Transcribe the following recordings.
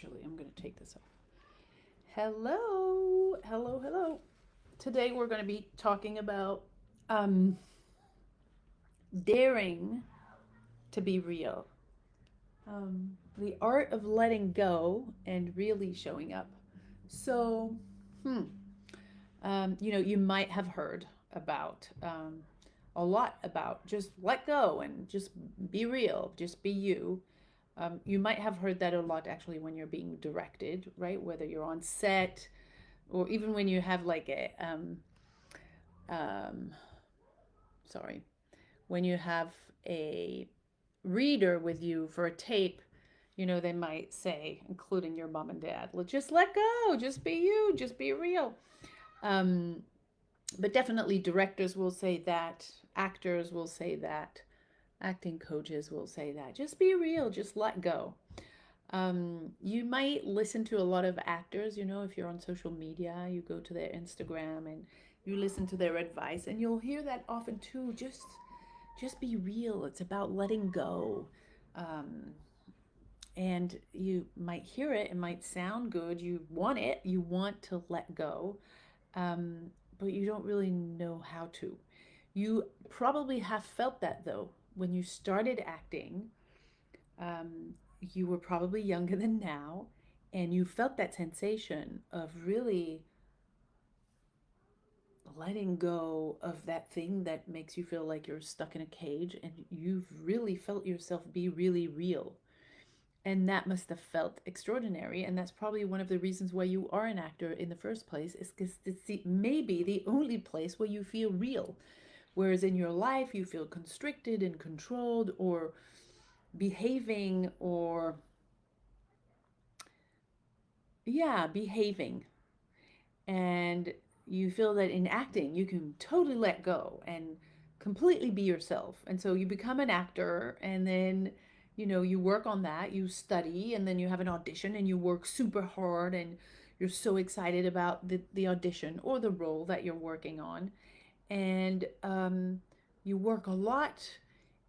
Actually, I'm going to take this off. Hello, hello, hello. Today we're going to be talking about um, daring to be real. The art of letting go and really showing up. So, hmm, you might have heard about a lot about just let go and just be real, just be you. You might have heard that a lot actually when you're being directed, right? Whether you're on set or even when you have like um, sorry, when you have a reader with you for a tape, they might say, including your mom and dad, just let go, just be you, just be real. Um, but definitely directors will say that, actors will say that, acting coaches will say that. Just be real, just let go. You might listen to a lot of actors, if you're on social media, you go to their Instagram and you listen to their advice, and you'll hear that often too. Just be real. It's about letting go. Um, and you might hear it, it might sound good. You want it, you want to let go, um, but you don't really know how to. You probably have felt that though when you started acting. You were probably younger than now, and you felt that sensation of really letting go of that thing that makes you feel like you're stuck in a cage, and you've really felt yourself be really real. And that must have felt extraordinary. And that's probably one of the reasons why you are an actor in the first place, is because it's maybe the only place where you feel real. Whereas in your life, you feel constricted and controlled, or behaving, or yeah, behaving. And you feel that in acting you can totally let go and completely be yourself, and so you become an actor, and then you work on that, you study, and then you have an audition and you work super hard, and you're so excited about the audition or the role that you're working on, and you work a lot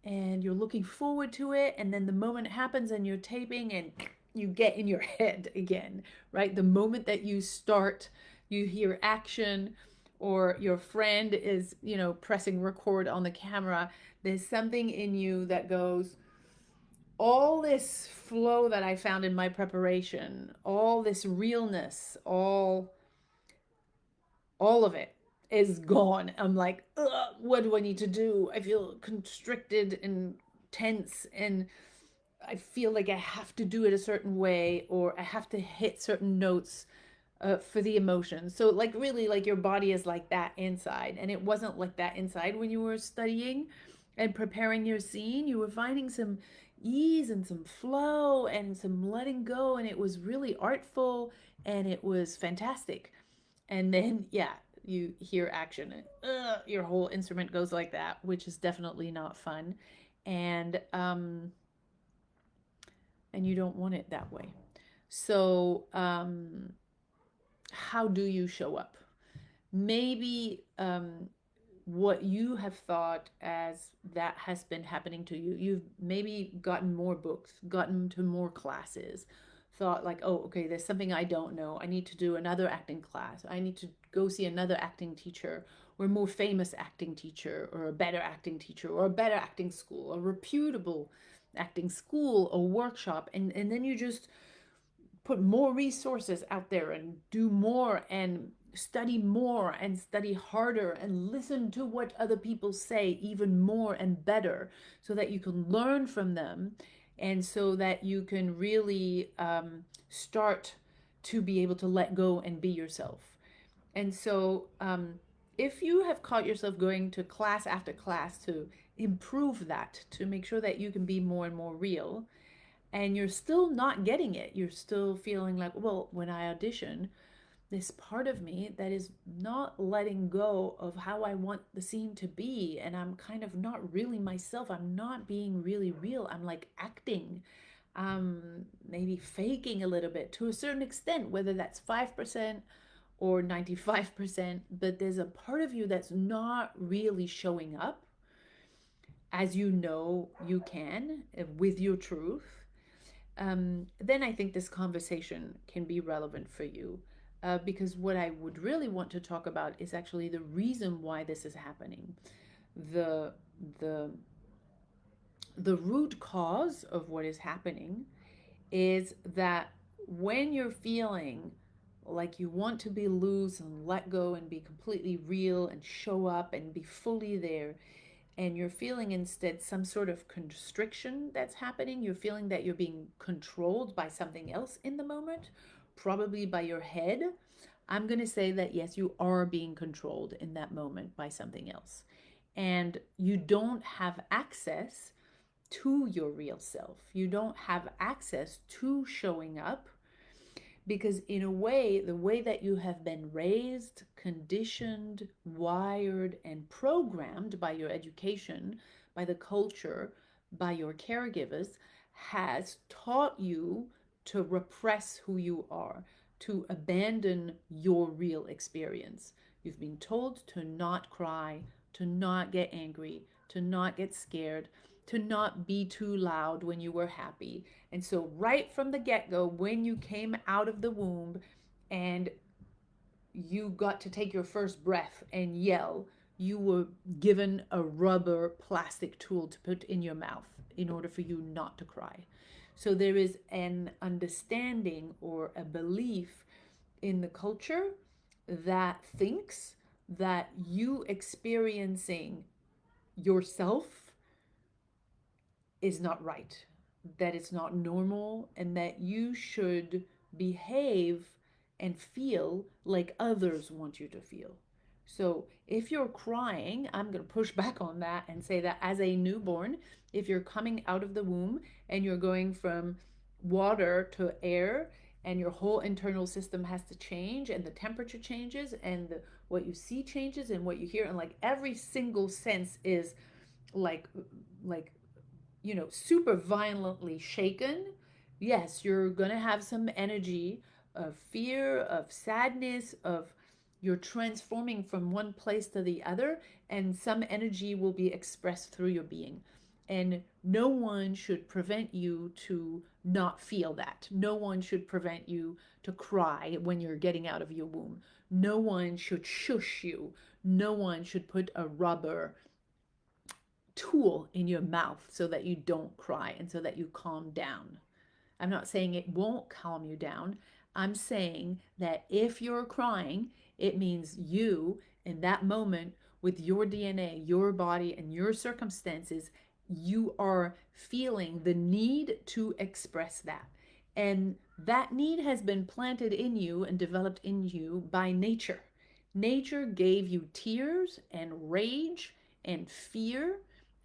and you're looking forward to it, and then the moment happens and you're taping and you get in your head again, right? The moment that you start, you hear action, or your friend is pressing record on the camera, there's something in you that goes, all this flow that I found in my preparation, all this realness, all of it is gone. I'm like, ugh, what do I need to do? I feel constricted and tense, and I feel like I have to do it a certain way, or I have to hit certain notes for the emotion. So, like, really, like your body is like that inside, and it wasn't like that inside when you were studying and preparing your scene. You were finding some ease and some flow and some letting go, and it was really artful and it was fantastic. And then yeah, you hear action and your whole instrument goes like that, which is definitely not fun, and and you don't want it that way. So how do you show up? Maybe what you have thought as that has been happening to you, you've maybe gotten more books, gotten to more classes, thought like, oh, okay, there's something I don't know, I need to do another acting class, I need to go see another acting teacher, or a more famous acting teacher, or a better acting teacher, or a better acting school, a reputable acting school or workshop, and then you just put more resources out there and do more and study harder and listen to what other people say even more and better, so that you can learn from them, and so that you can really start to be able to let go and be yourself. And so if you have caught yourself going to class after class to improve that, to make sure that you can be more and more real, and you're still not getting it, you're still feeling like, well, when I audition, this part of me that is not letting go of how I want the scene to be, and I'm kind of not really myself, I'm not being really real, I'm like acting, maybe faking a little bit to a certain extent, whether that's 5% or 95%, but there's a part of you that's not really showing up as you can with your truth. then I think this conversation can be relevant for you. Because what I would really want to talk about is actually the reason why this is happening. The the the root cause of what is happening is that when you're feeling like you want to be loose and let go and be completely real and show up and be fully there, and you're feeling instead some sort of constriction that's happening, you're feeling that you're being controlled by something else in the moment, probably by your head. I'm going to say that yes, you are being controlled in that moment by something else. And you don't have access to your real self. You don't have access to showing up because, in a way, the way that you have been raised, conditioned, wired, and programmed by your education, by the culture, by your caregivers, has taught you to repress who you are, to abandon your real experience. You've been told to not cry, to not get angry, to not get scared, to not be too loud when you were happy. And so, right from the get go, when you came out of the womb and you got to take your first breath and yell, you were given a rubber plastic tool to put in your mouth in order for you not to cry. So, there is an understanding or a belief in the culture that thinks that you experiencing yourself is not right, that it's not normal, and that you should behave and feel like others want you to feel. So if you're crying, I'm going to push back on that and say that as a newborn, if you're coming out of the womb and you're going from water to air, and your whole internal system has to change, and the temperature changes, and what you see changes, and what you hear, and like every single sense is like like super violently shaken, yes, you're going to have some energy of fear, of sadness, of you're transforming from one place to the other, and some energy will be expressed through your being. And no one should prevent you to not feel that. No one should prevent you to cry when you're getting out of your womb. No one should shush you. No one should put a rubber tool in your mouth so that you don't cry and so that you calm down. I'm not saying it won't calm you down. I'm saying that if you're crying, it means you, in that moment, with your DNA, your body, and your circumstances, you are feeling the need to express that. And that need has been planted in you and developed in you by nature. Nature gave you tears and rage and fear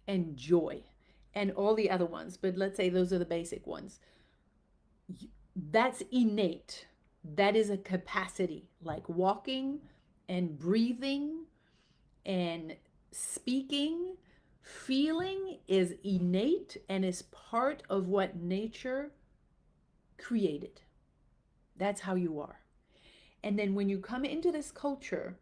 and joy and all the other ones, but let's say those are the basic ones. That's innate. That is a capacity, like walking and breathing and speaking. Feeling is innate and is part of what nature created. That's how you are. And then when you come into this culture,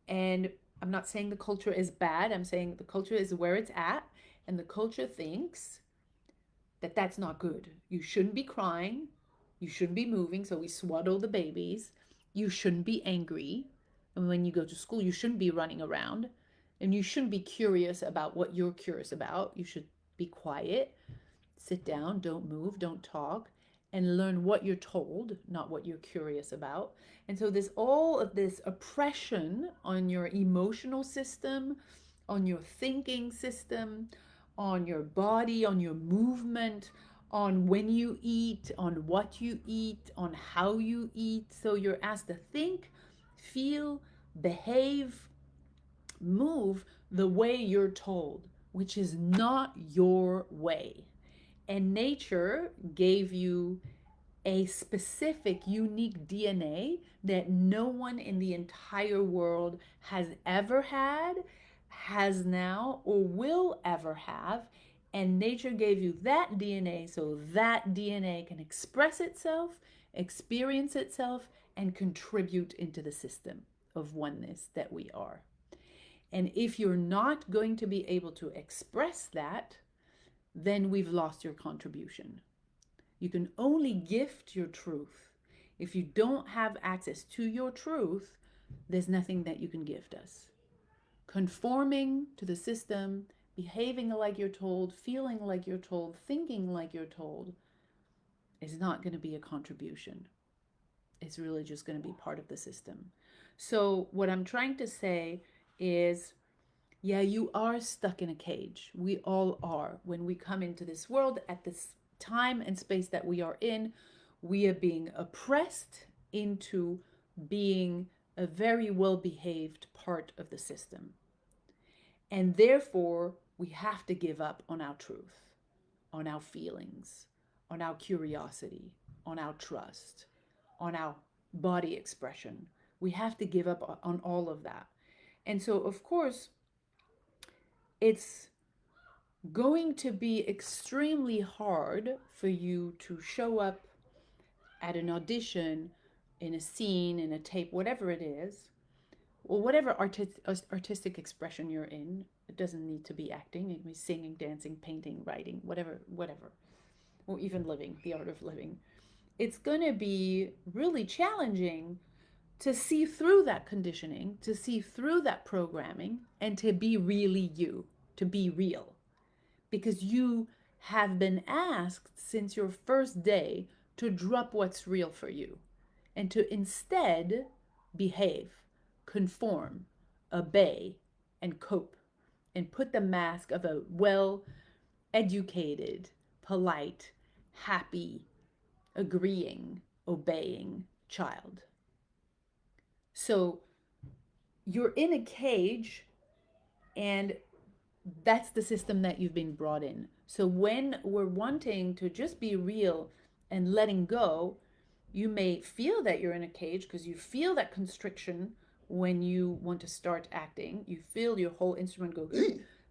and I'm not saying the culture is bad, I'm saying the culture is where it's at, and the culture thinks that that's not good. You shouldn't be crying. You shouldn't be moving. So we swaddle the babies. You shouldn't be angry. And when you go to school, you shouldn't be running around. And you shouldn't be curious about what you're curious about. You should be quiet, sit down, don't move, don't talk, and learn what you're told, not what you're curious about. And so there's all of this oppression on your emotional system, on your thinking system, on your body, on your movement, on when you eat, on what you eat, on how you eat. So you're asked to think, feel, behave, move the way you're told, which is not your way. And nature gave you a specific, unique DNA that no one in the entire world has ever had, has now, or will ever have. And nature gave you that DNA so that DNA can express itself, experience itself, and contribute into the system of oneness that we are. And if you're not going to be able to express that, then we've lost your contribution. You can only gift your truth. If you don't have access to your truth, there's nothing that you can gift us. Conforming to the system, behaving like you're told, feeling like you're told, thinking like you're told is not going to be a contribution. It's really just going to be part of the system. So, what I'm trying to say is, yeah, you are stuck in a cage. We all are. When we come into this world at this time and space that we are in, we are being oppressed into being a very well behaved part of the system. And therefore, we have to give up on our truth, on our feelings, on our curiosity, on our trust, on our body expression. We have to give up on all of that. And so, of course, it's going to be extremely hard for you to show up at an audition, in a scene, in a tape, whatever it is, or whatever artistic expression you're in. It doesn't need to be acting. It can be singing, dancing, painting, writing, whatever, or even living, the art of living. It's going to be really challenging to see through that conditioning, to see through that programming, and to be really you, to be real. Because you have been asked since your first day to drop what's real for you and to instead behave, conform, obey, and cope, and put the mask of a well educated, polite, happy, agreeing, obeying child. So you're in a cage, and that's the system that you've been brought in. So when we're wanting to just be real and letting go, you may feel that you're in a cage because you feel that constriction when you want to start acting. You feel your whole instrument go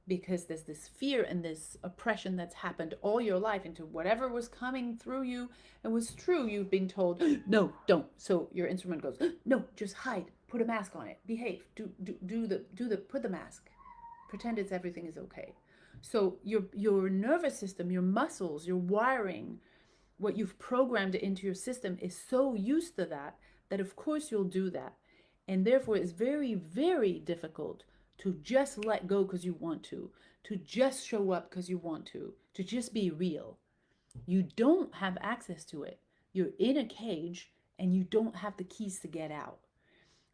because there's this fear and this oppression that's happened all your life into whatever was coming through you and was true. You've been told, no, don't. So your instrument goes, no, just hide, put a mask on it, behave, put the mask, pretend it's everything is okay. So your nervous system, your muscles, your wiring, what you've programmed into your system is so used to that that of course you'll do that. And therefore it's very, very difficult to just let go because you want to just show up because you want to just be real. You don't have access to it. You're in a cage and you don't have the keys to get out.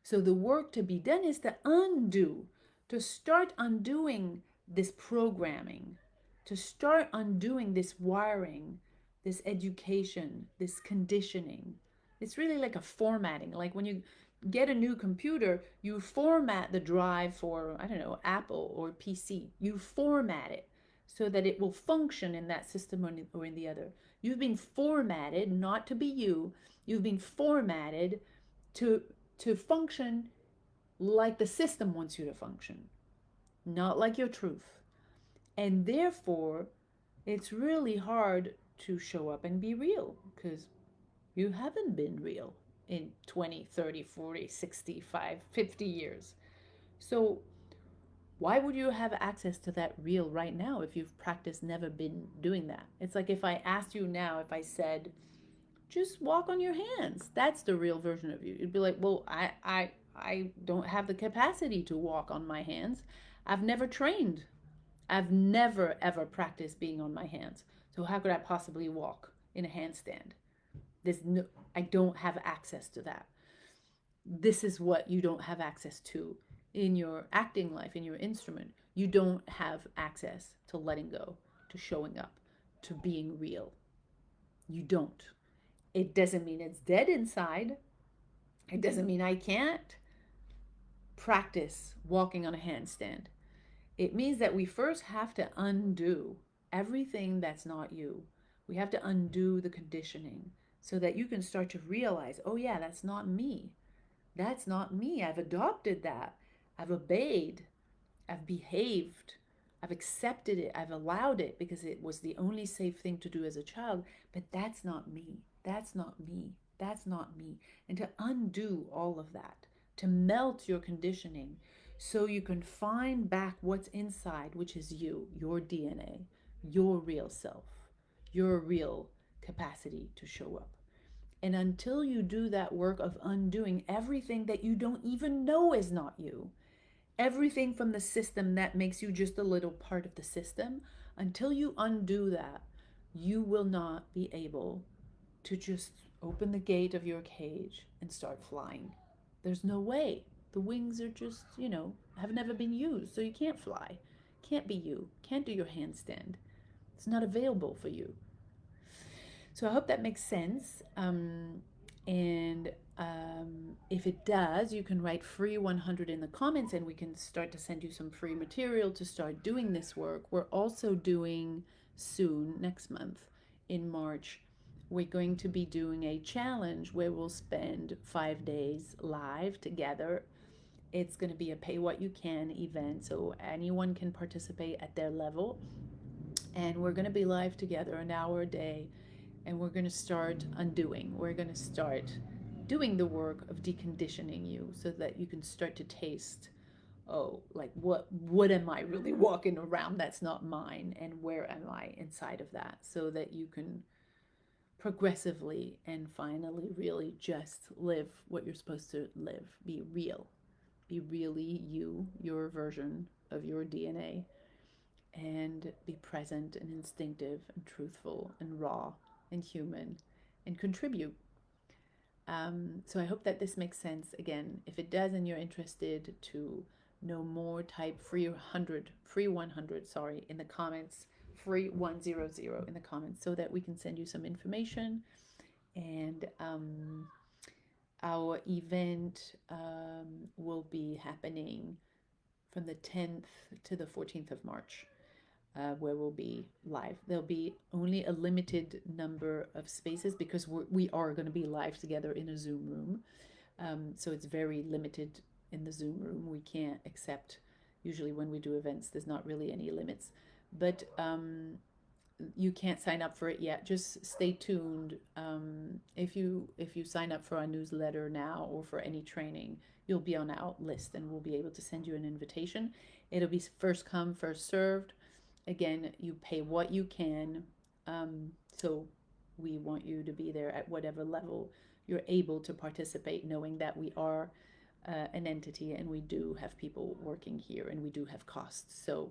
So the work to be done is to undo, to start undoing this programming, to start undoing this wiring, this education, this conditioning. It's really like a formatting. Like when you get a new computer, you format the drive for, I don't know, Apple or PC. You format it so that it will function in that system or in the other. You've been formatted not to be you. You've been formatted to to function like the system wants you to function, not like your truth. And therefore, it's really hard to show up and be real because you haven't been real in 20, 30, 40, 65, 50 years. So, why would you have access to that real right now if you've practiced never been doing that? It's like if I asked you now, if I said, just walk on your hands. That's the real version of you. You'd be like, well, I don't have the capacity to walk on my hands. I've never trained. I've never ever practiced being on my hands. So how could I possibly walk in a handstand? I don't have access to that. This is what you don't have access to in your acting life, in your instrument. You don't have access to letting go, to showing up, to being real. You don't. It doesn't mean it's dead inside. It doesn't mean I can't practice walking on a handstand. It means that we first have to undo everything that's not you. We have to undo the conditioning so that you can start to realize, oh, yeah, that's not me. That's not me. I've adopted that. I've obeyed. I've behaved. I've accepted it. I've allowed it because it was the only safe thing to do as a child. But that's not me. That's not me. That's not me. And to undo all of that, to melt your conditioning so you can find back what's inside, which is you, your DNA, your real self, your real capacity to show up. And until you do that work of undoing everything that you don't even know is not you, everything from the system that makes you just a little part of the system, until you undo that, you will not be able to just open the gate of your cage and start flying. There's no way. The wings are just, have never been used, so you can't fly. Can't be you. Can't do your handstand. It's not available for you. So I hope that makes sense. And if it does, you can write free 100 in the comments and we can start to send you some free material to start doing this work. We're also doing soon, next month in March, we're going to be doing a challenge where we'll spend 5 days live together. It's going to be a pay what you can event, so anyone can participate at their level. And we're going to be live together an hour a day, and we're going to start undoing. We're going to start doing the work of deconditioning you so that you can start to taste, oh, like what am I really walking around that's not mine, and where am I inside of that, so that you can progressively and finally really just live what you're supposed to live. Be real. Be really you, your version of your DNA, and be present and instinctive and truthful and raw and human and contribute. So I hope that this makes sense. Again, if it does and you're interested to know more, type free 100, sorry, in the comments, free 100 in the comments, so that we can send you some information. And our event will be happening from the 10th to the 14th of March. Where we'll be live. There'll be only a limited number of spaces because we are going to be live together in a Zoom room. So it's very limited in the Zoom room. We can't accept, usually when we do events, there's not really any limits. But you can't sign up for it yet. Just stay tuned. If you sign up for our newsletter now or for any training, you'll be on our list and we'll be able to send you an invitation. It'll be first come, first served. Again, you pay what you can. So we want you to be there at whatever level you're able to participate, knowing that we are an entity and we do have people working here and we do have costs. So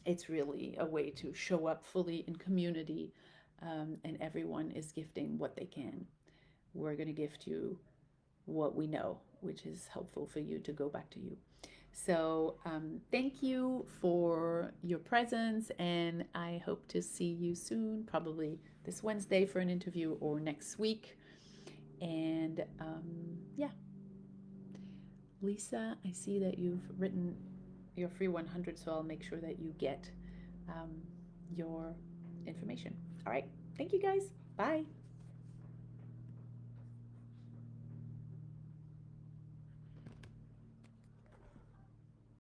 it's really a way to show up fully in community, and everyone is gifting what they can. We're going to gift you what we know, which is helpful for you to go back to you. So thank you for your presence, and I hope to see you soon, probably this Wednesday for an interview or next week. And yeah, Lisa, I see that you've written your free 100, so I'll make sure that you get your information. All right. Thank you guys. Bye.